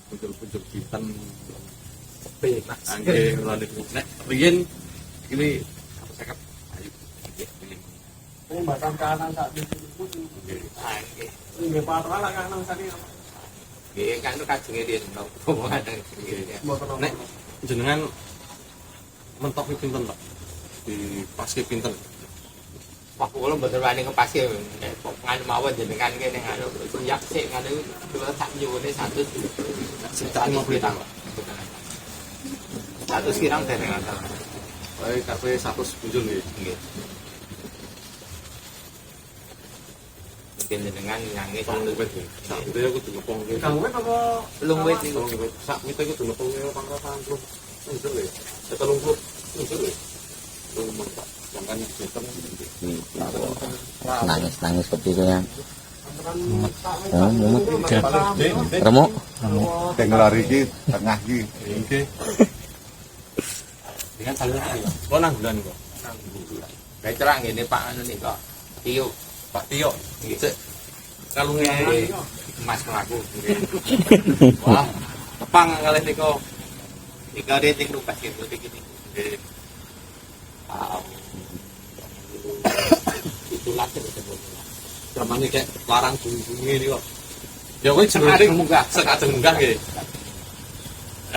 muncul pinten sepi nak angge ngelani nek riyen iki apa ayo ini batang kanan tak disebut angge nggih patah lah kanan tadi nggih kan kajenge dia omongan nek jenengan mentok pinten Pak di paske pinten wah kula mboten wani ngepaske nek kok nganu mawon jenengan kene nganu kuyak sik nganu dua sak nyuwune 100 sekitar 50 tahun 100 kirang dereng asal bae kafe 100 muncul nggih mungkin jenengan nyanyi satu wit sak wit aku kudu ngepong iki kang wit apa belum wit niku sak wit aku kudu ngepong 880 muncul ya 30 muncul ya jangan setan nangis kepikirnya remuk teng lari iki tengah iki nggih dengan saling iki kok nang bulan kok kayak terang ini Pak anu nih kok Tio Pak Tio gitu kalunge emas melaku wah tepang kali niko 3 detik lupa sih detik ini itu lagi zaman iki larang bunyi ini kok ya kowe jenenge munggah sekadeng munggah nggih